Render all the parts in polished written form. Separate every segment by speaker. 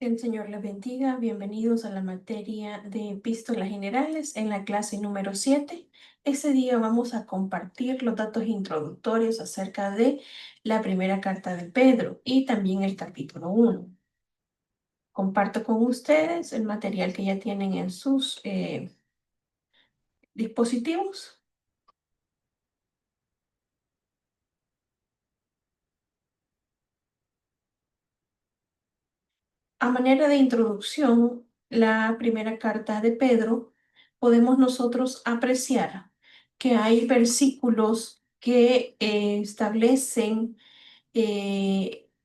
Speaker 1: Que el Señor les bendiga. Bienvenidos a la materia de epístolas generales en la clase número 7. Este día vamos a compartir los datos introductorios acerca de la primera carta de Pedro y también el capítulo 1. Comparto con ustedes el material que ya tienen en sus dispositivos. A manera de introducción, la primera carta de Pedro, podemos nosotros apreciar que hay versículos que establecen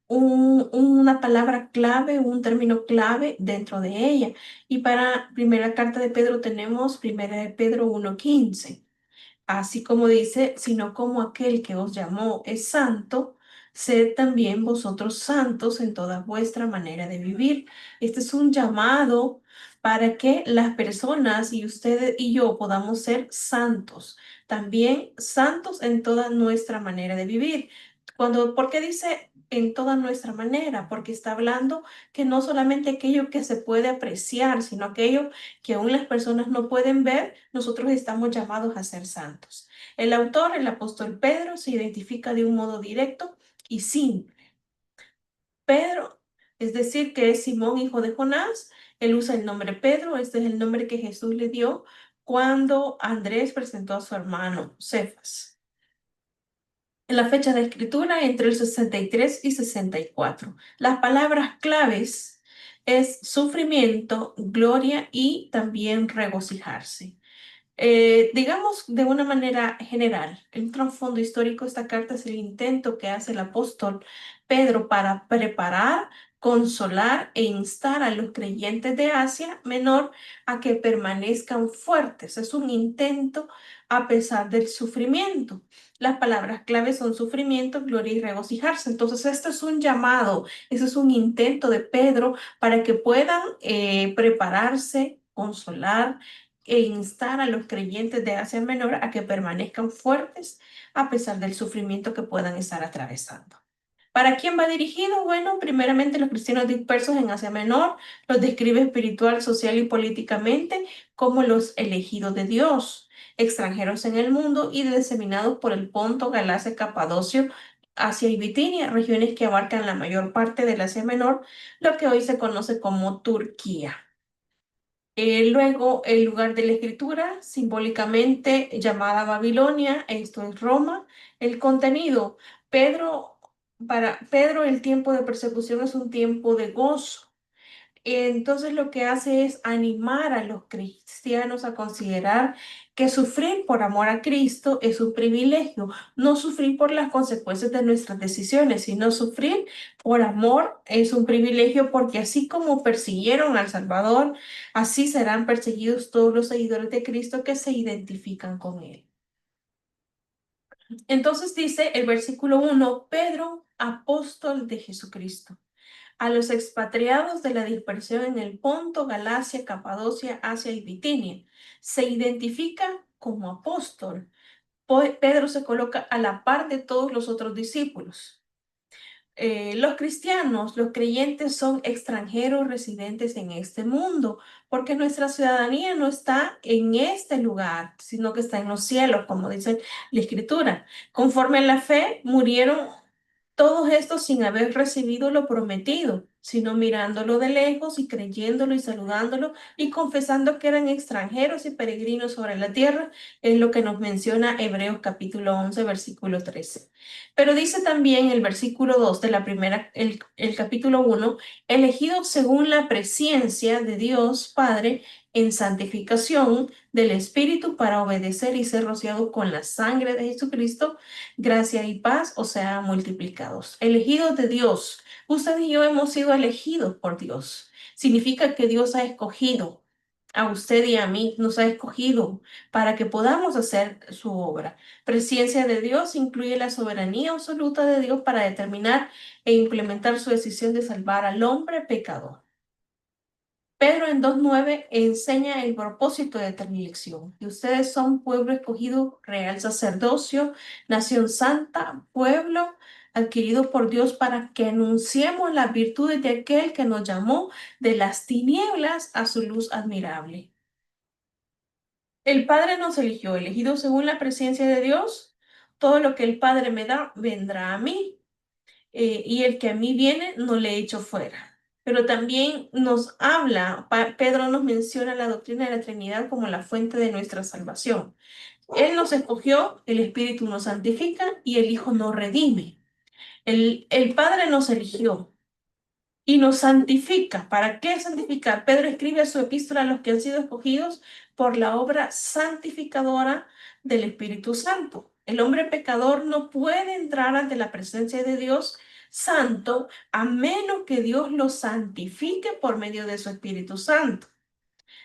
Speaker 1: una palabra clave, un término clave dentro de ella. Y para primera carta de Pedro tenemos primera de Pedro 1:15. Así como dice, sino como aquel que os llamó es santo, sed también vosotros santos en toda vuestra manera de vivir. Este es un llamado para que las personas y ustedes y yo podamos ser santos, también santos en toda nuestra manera de vivir. ¿Por qué dice en toda nuestra manera? Porque está hablando que no solamente aquello que se puede apreciar, sino aquello que aún las personas no pueden ver, nosotros estamos llamados a ser santos. El autor, el apóstol Pedro, se identifica de un modo directo y simple. Pedro, es decir, que es Simón, hijo de Jonás. Él usa el nombre Pedro. Este es el nombre que Jesús le dio cuando Andrés presentó a su hermano Cefas. En la fecha de escritura entre el 63 y 64. Las palabras claves es sufrimiento, gloria y también regocijarse. Digamos de una manera general, el trasfondo histórico de esta carta es el intento que hace el apóstol Pedro para preparar, consolar e instar a los creyentes de Asia Menor a que permanezcan fuertes. Es un intento a pesar del sufrimiento. Las palabras claves son sufrimiento, gloria y regocijarse. Entonces, esto es un llamado, eso es un intento de Pedro para que puedan prepararse, consolar e instar a los creyentes de Asia Menor a que permanezcan fuertes a pesar del sufrimiento que puedan estar atravesando. ¿Para quién va dirigido? Bueno, primeramente los cristianos dispersos en Asia Menor, los describe espiritual, social y políticamente como los elegidos de Dios, extranjeros en el mundo y diseminados por el Ponto, Galacia, Capadocio, Asia y Bitinia, regiones que abarcan la mayor parte del Asia Menor, lo que hoy se conoce como Turquía. Luego, el lugar de la escritura, simbólicamente llamada Babilonia, esto es Roma. El contenido, Pedro, para Pedro el tiempo de persecución es un tiempo de gozo. Entonces lo que hace es animar a los cristianos a considerar que sufrir por amor a Cristo es un privilegio, no sufrir por las consecuencias de nuestras decisiones, sino sufrir por amor es un privilegio porque así como persiguieron al Salvador, así serán perseguidos todos los seguidores de Cristo que se identifican con él. Entonces dice el versículo 1, Pedro, apóstol de Jesucristo a los expatriados de la dispersión en el Ponto, Galacia, Capadocia, Asia y Bitinia. Se identifica como apóstol. Pedro se coloca a la par de todos los otros discípulos. Los cristianos, los creyentes son extranjeros residentes en este mundo, porque nuestra ciudadanía no está en este lugar, sino que está en los cielos, como dice la Escritura. Conforme a la fe, murieron todos estos sin haber recibido lo prometido, sino mirándolo de lejos y creyéndolo y saludándolo y confesando que eran extranjeros y peregrinos sobre la tierra, es lo que nos menciona Hebreos capítulo 11, versículo 13. Pero dice también el versículo 2 de la primera, el capítulo 1, elegidos según la presciencia de Dios Padre en santificación del Espíritu para obedecer y ser rociados con la sangre de Jesucristo, gracia y paz o sea multiplicados. Elegidos de Dios. Usted y yo hemos sido elegidos por Dios. Significa que Dios ha escogido a usted y a mí, nos ha escogido para que podamos hacer su obra. Presciencia de Dios incluye la soberanía absoluta de Dios para determinar e implementar su decisión de salvar al hombre pecador. Pedro en 2:9 enseña el propósito de tal elección, que ustedes son pueblo escogido, real sacerdocio, nación santa, pueblo adquirido por Dios para que anunciemos las virtudes de aquel que nos llamó de las tinieblas a su luz admirable. El Padre nos eligió, elegidos según la presencia de Dios. Todo lo que el Padre me da, vendrá a mí. Y el que a mí viene, no le echo fuera. Pero también nos habla, Pedro nos menciona la doctrina de la Trinidad como la fuente de nuestra salvación. Él nos escogió, el Espíritu nos santifica y el Hijo nos redime. El Padre nos eligió y nos santifica. ¿Para qué santificar? Pedro escribe su epístola a los que han sido escogidos por la obra santificadora del Espíritu Santo. El hombre pecador no puede entrar ante la presencia de Dios Santo a menos que Dios lo santifique por medio de su Espíritu Santo.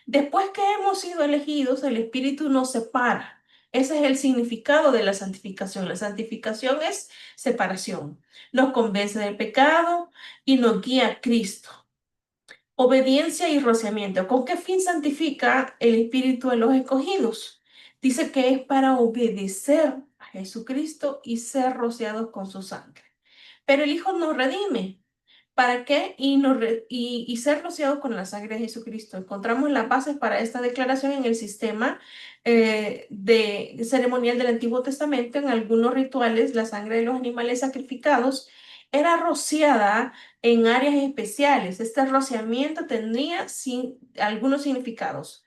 Speaker 1: Después que hemos sido elegidos, el Espíritu nos separa. Ese es el significado de la santificación. La santificación es separación. Nos convence del pecado y nos guía a Cristo. Obediencia y rociamiento. ¿Con qué fin santifica el Espíritu a los escogidos? Dice que es para obedecer a Jesucristo y ser rociados con su sangre. Pero el Hijo nos redime. ¿Para qué? Y ser rociados con la sangre de Jesucristo. Encontramos las bases para esta declaración en el sistema de ceremonial del Antiguo Testamento. En algunos rituales, la sangre de los animales sacrificados era rociada en áreas especiales. Este rociamiento tenía algunos significados.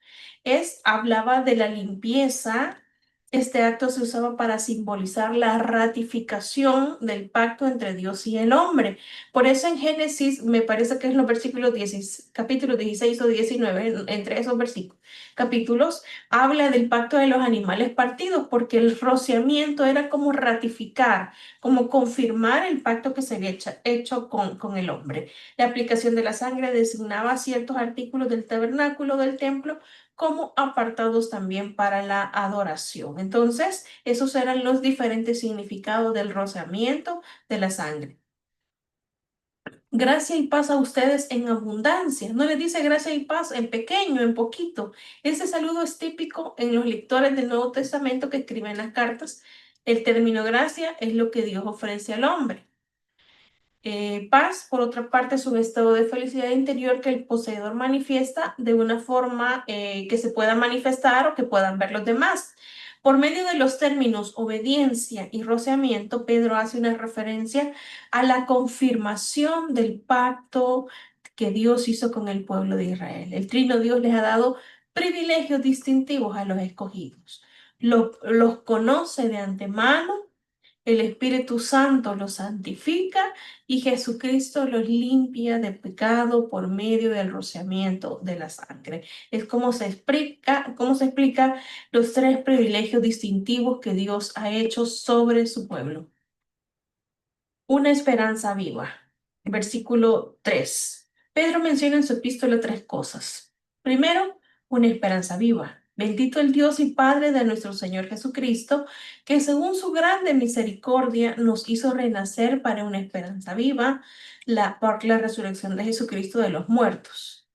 Speaker 1: Hablaba de la limpieza. Este acto se usaba para simbolizar la ratificación del pacto entre Dios y el hombre. Por eso en Génesis, me parece que es los versículos 16, capítulos 16 o 19, entre esos versículos, capítulos, habla del pacto de los animales partidos, porque el rociamiento era como ratificar, como confirmar el pacto que se había hecho con el hombre. La aplicación de la sangre designaba ciertos artículos del tabernáculo del templo como apartados también para la adoración. Entonces, esos eran los diferentes significados del rociamiento de la sangre. Gracia y paz a ustedes en abundancia. No le dice gracia y paz en pequeño, en poquito. Ese saludo es típico en los lectores del Nuevo Testamento que escriben las cartas. El término gracia es lo que Dios ofrece al hombre. Paz, por otra parte, es un estado de felicidad interior que el poseedor manifiesta de una forma que se pueda manifestar o que puedan ver los demás. Por medio de los términos obediencia y rociamiento, Pedro hace una referencia a la confirmación del pacto que Dios hizo con el pueblo de Israel. El Trino Dios les ha dado privilegios distintivos a los escogidos. Los conoce de antemano, el Espíritu Santo los santifica y Jesucristo los limpia de pecado por medio del rociamiento de la sangre. Es como se explica los tres privilegios distintivos que Dios ha hecho sobre su pueblo. Una esperanza viva. Versículo 3. Pedro menciona en su epístola tres cosas. Primero, una esperanza viva. Bendito el Dios y Padre de nuestro Señor Jesucristo, que según su grande misericordia nos hizo renacer para una esperanza viva, por la resurrección de Jesucristo de los muertos.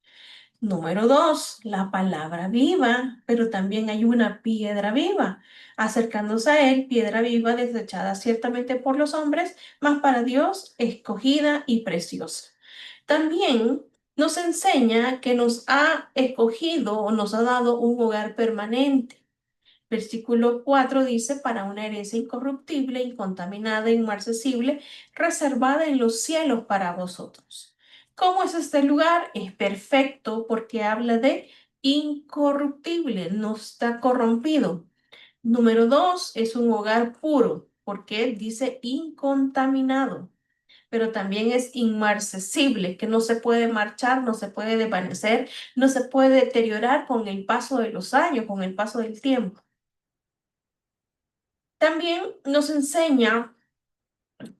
Speaker 1: Número 2, la palabra viva, pero también hay una piedra viva. Acercándose a él, piedra viva desechada ciertamente por los hombres, mas para Dios escogida y preciosa. También nos enseña que nos ha escogido o nos ha dado un hogar permanente. Versículo 4 dice, para una herencia incorruptible, incontaminada, inmarcesible, reservada en los cielos para vosotros. ¿Cómo es este lugar? Es perfecto porque habla de incorruptible, no está corrompido. Número 2, es un hogar puro porque dice incontaminado, pero también es inmarcesible, que no se puede marchar, no se puede desvanecer, no se puede deteriorar con el paso de los años, con el paso del tiempo. También nos enseña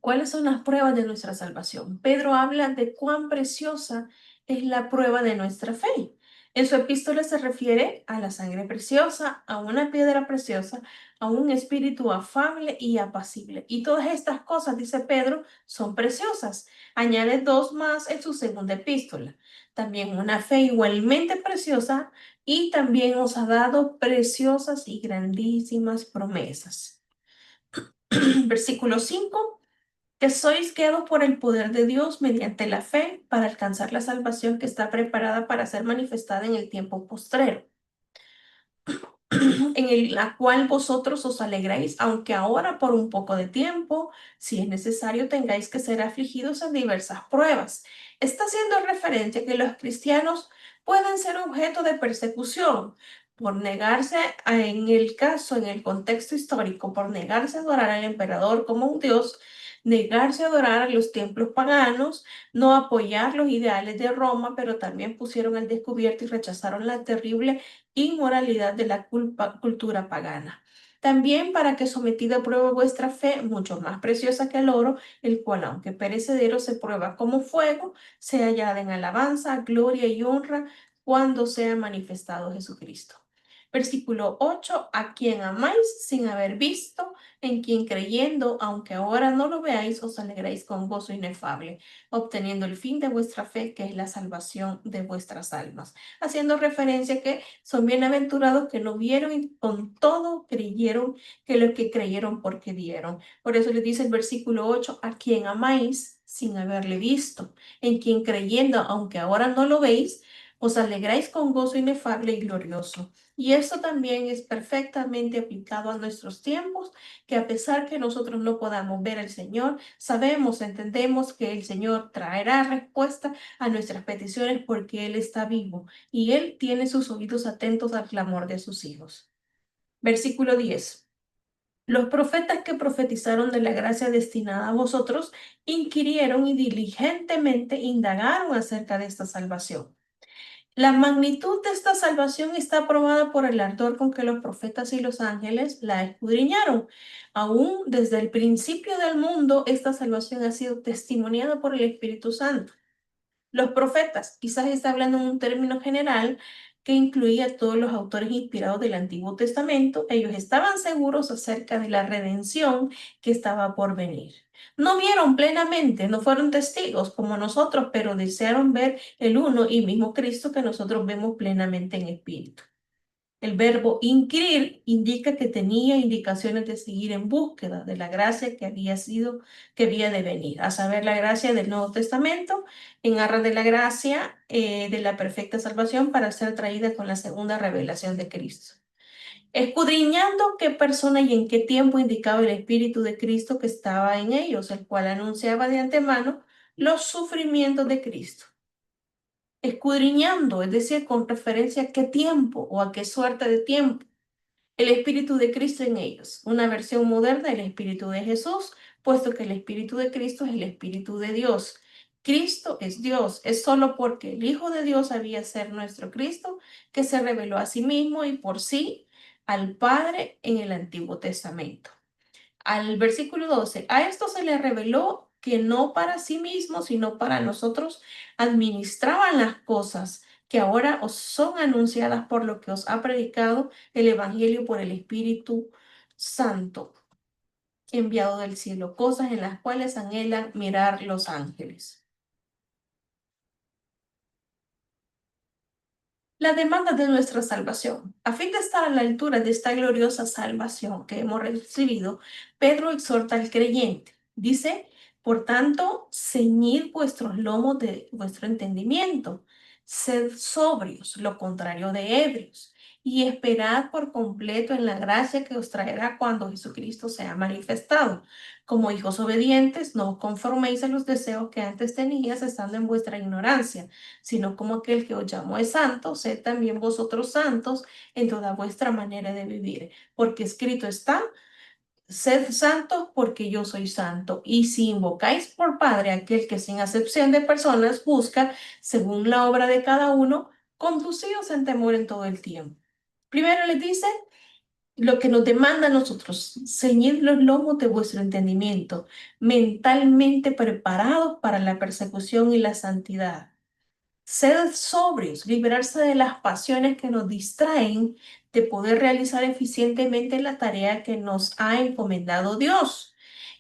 Speaker 1: cuáles son las pruebas de nuestra salvación. Pedro habla de cuán preciosa es la prueba de nuestra fe. En su epístola se refiere a la sangre preciosa, a una piedra preciosa, a un espíritu afable y apacible. Y todas estas cosas, dice Pedro, son preciosas. Añade dos más en su segunda epístola. También una fe igualmente preciosa y también os ha dado preciosas y grandísimas promesas. Versículo 5. que sois guiados por el poder de Dios mediante la fe para alcanzar la salvación que está preparada para ser manifestada en el tiempo postrero, la cual vosotros os alegráis, aunque ahora por un poco de tiempo, si es necesario, tengáis que ser afligidos en diversas pruebas. Está haciendo referencia que los cristianos pueden ser objeto de persecución por negarse, en el caso, en el contexto histórico, por negarse a adorar al emperador como un dios, negarse a adorar a los templos paganos, no apoyar los ideales de Roma, pero también pusieron al descubierto y rechazaron la terrible inmoralidad de la cultura pagana. También para que sometida a prueba vuestra fe, mucho más preciosa que el oro, el cual, aunque perecedero, se prueba como fuego, sea hallada en alabanza, gloria y honra cuando sea manifestado Jesucristo. Versículo 8, a quien amáis sin haber visto, en quien creyendo, aunque ahora no lo veáis, os alegráis con gozo inefable, obteniendo el fin de vuestra fe, que es la salvación de vuestras almas. Haciendo referencia que son bienaventurados que no vieron y con todo creyeron, que los que creyeron porque vieron. Por eso le dice el versículo 8, a quien amáis sin haberle visto, en quien creyendo, aunque ahora no lo veis, os alegráis con gozo inefable y glorioso. Y esto también es perfectamente aplicado a nuestros tiempos, que a pesar que nosotros no podamos ver al Señor, sabemos, entendemos que el Señor traerá respuesta a nuestras peticiones porque Él está vivo y Él tiene sus oídos atentos al clamor de sus hijos. Versículo 10. Los profetas que profetizaron de la gracia destinada a vosotros inquirieron y diligentemente indagaron acerca de esta salvación. La magnitud de esta salvación está probada por el ardor con que los profetas y los ángeles la escudriñaron. Aún desde el principio del mundo, esta salvación ha sido testimoniada por el Espíritu Santo. Los profetas, quizás está hablando en un término general que incluía a todos los autores inspirados del Antiguo Testamento, ellos estaban seguros acerca de la redención que estaba por venir. No vieron plenamente, no fueron testigos como nosotros, pero desearon ver el uno y mismo Cristo que nosotros vemos plenamente en espíritu. El verbo inquirir indica que tenía indicaciones de seguir en búsqueda de la gracia que había de venir, a saber, la gracia del Nuevo Testamento, en aras de la gracia de la perfecta salvación para ser traída con la segunda revelación de Cristo. Escudriñando qué persona y en qué tiempo indicaba el Espíritu de Cristo que estaba en ellos, el cual anunciaba de antemano los sufrimientos de Cristo. Escudriñando, es decir, con referencia a qué tiempo o a qué suerte de tiempo. El Espíritu de Cristo en ellos, una versión moderna del Espíritu de Jesús, puesto que el Espíritu de Cristo es el Espíritu de Dios. Cristo es Dios, es solo porque el Hijo de Dios había ser nuestro Cristo que se reveló a sí mismo y por sí al Padre en el Antiguo Testamento. Al versículo 12, a esto se le reveló que no para sí mismo, sino para nosotros administraban las cosas que ahora os son anunciadas por lo que os ha predicado el Evangelio por el Espíritu Santo enviado del cielo, cosas en las cuales anhelan mirar los ángeles. La demanda de nuestra salvación. A fin de estar a la altura de esta gloriosa salvación que hemos recibido, Pedro exhorta al creyente. Dice, por tanto, ceñid vuestros lomos de vuestro entendimiento, sed sobrios, lo contrario de ebrios, y esperad por completo en la gracia que os traerá cuando Jesucristo sea manifestado. Como hijos obedientes, no os conforméis a los deseos que antes tenías estando en vuestra ignorancia, sino como aquel que os llamó es santo, sed también vosotros santos en toda vuestra manera de vivir, porque escrito está, sed santos porque yo soy santo. Y si invocáis por Padre a aquel que sin acepción de personas busca, según la obra de cada uno, conducíos en temor en todo el tiempo. Primero les dice lo que nos demanda a nosotros, ceñid los lomos de vuestro entendimiento, mentalmente preparados para la persecución y la santidad. Ser sobrios, liberarse de las pasiones que nos distraen de poder realizar eficientemente la tarea que nos ha encomendado Dios.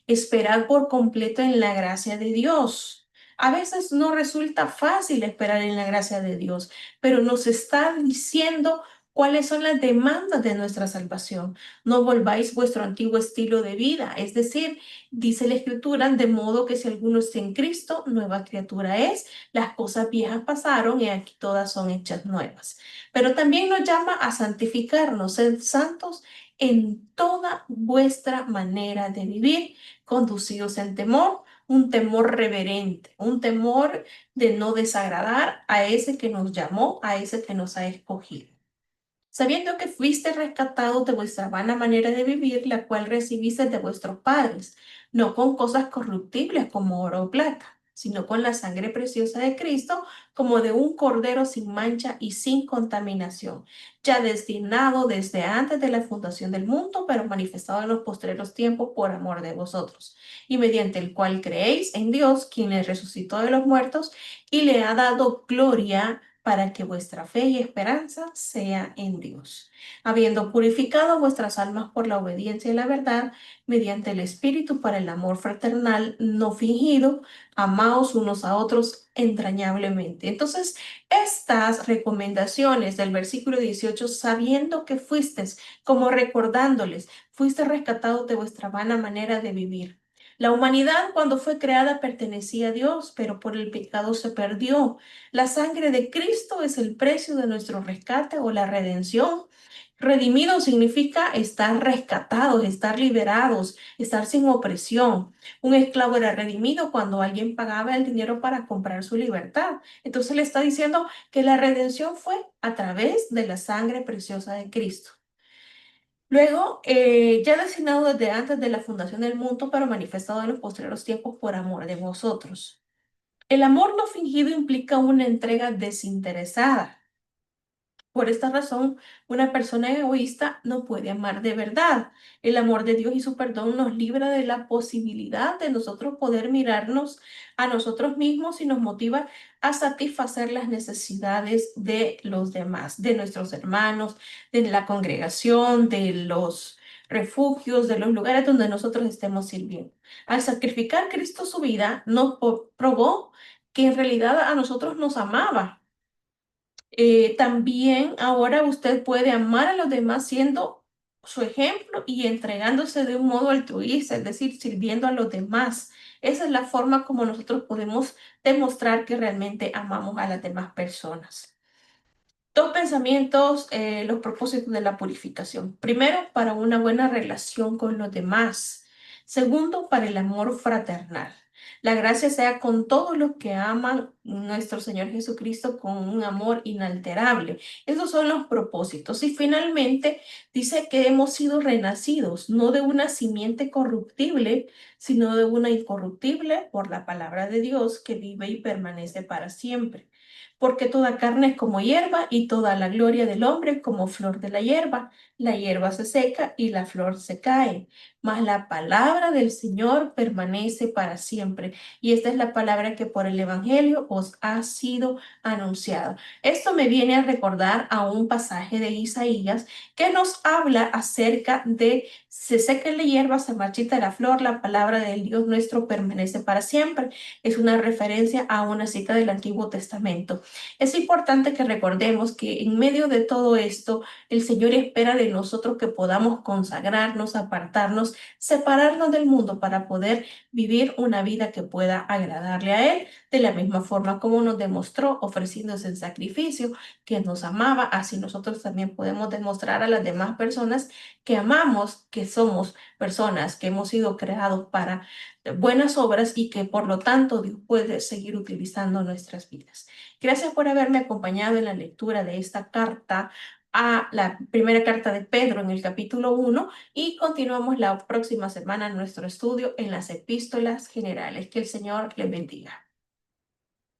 Speaker 1: Esperar por completo en la gracia de Dios. A veces no resulta fácil esperar en la gracia de Dios, pero nos está diciendo ¿Cuáles son las demandas de nuestra salvación? No volváis vuestro antiguo estilo de vida, es decir, dice la Escritura, de modo que si alguno está en Cristo, nueva criatura es, las cosas viejas pasaron y aquí todas son hechas nuevas. Pero también nos llama a santificarnos, ser santos en toda vuestra manera de vivir, conducidos en temor, un temor reverente, un temor de no desagradar a ese que nos llamó, a ese que nos ha escogido. Sabiendo que fuiste rescatados de vuestra vana manera de vivir, la cual recibiste de vuestros padres, no con cosas corruptibles como oro o plata, sino con la sangre preciosa de Cristo, como de un cordero sin mancha y sin contaminación, ya destinado desde antes de la fundación del mundo, pero manifestado en los postreros tiempos por amor de vosotros, y mediante el cual creéis en Dios, quien le resucitó de los muertos y le ha dado gloria para que vuestra fe y esperanza sea en Dios, habiendo purificado vuestras almas por la obediencia y la verdad, mediante el Espíritu para el amor fraternal no fingido, amaos unos a otros entrañablemente. Entonces, estas recomendaciones del versículo 18, sabiendo que fuisteis, como recordándoles, fuiste rescatados de vuestra vana manera de vivir. La humanidad cuando fue creada pertenecía a Dios, pero por el pecado se perdió. La sangre de Cristo es el precio de nuestro rescate o la redención. Redimido significa estar rescatados, estar liberados, estar sin opresión. Un esclavo era redimido cuando alguien pagaba el dinero para comprar su libertad. Entonces le está diciendo que la redención fue a través de la sangre preciosa de Cristo. Luego, ya designado desde antes de la fundación del mundo, pero manifestado en los posteriores tiempos por amor de vosotros. El amor no fingido implica una entrega desinteresada. Por esta razón, una persona egoísta no puede amar de verdad. El amor de Dios y su perdón nos libra de la posibilidad de nosotros poder mirarnos a nosotros mismos y nos motiva a satisfacer las necesidades de los demás, de nuestros hermanos, de la congregación, de los refugios, de los lugares donde nosotros estemos sirviendo. Al sacrificar Cristo su vida, nos probó que en realidad a nosotros nos amaba. También ahora usted puede amar a los demás siendo su ejemplo y entregándose de un modo altruista, es decir, sirviendo a los demás. Esa es la forma como nosotros podemos demostrar que realmente amamos a las demás personas. Dos pensamientos, los propósitos de la purificación. Primero, para una buena relación con los demás. Segundo, para el amor fraternal. La gracia sea con todos los que aman nuestro Señor Jesucristo con un amor inalterable. Esos son los propósitos. Y finalmente dice que hemos sido renacidos, no de una simiente corruptible, sino de una incorruptible por la palabra de Dios que vive y permanece para siempre, porque toda carne es como hierba y toda la gloria del hombre como flor de la hierba. La hierba se seca y la flor se cae, mas la palabra del Señor permanece para siempre. Y esta es la palabra que por el Evangelio os ha sido anunciada. Esto me viene a recordar a un pasaje de Isaías que nos habla acerca de se seca la hierba, se marchita la flor, la palabra del Dios nuestro permanece para siempre. Es una referencia a una cita del Antiguo Testamento. Es importante que recordemos que en medio de todo esto, el Señor espera de nosotros que podamos consagrarnos, apartarnos, separarnos del mundo para poder vivir una vida que pueda agradarle a Él, de la misma forma como nos demostró ofreciéndose en sacrificio, que nos amaba, así nosotros también podemos demostrar a las demás personas que amamos, que somos personas que hemos sido creados para buenas obras y que por lo tanto Dios puede seguir utilizando nuestras vidas. Gracias por haberme acompañado en la lectura de esta carta a la primera carta de Pedro en el capítulo 1 y continuamos la próxima semana nuestro estudio en las epístolas generales. Que el Señor les bendiga.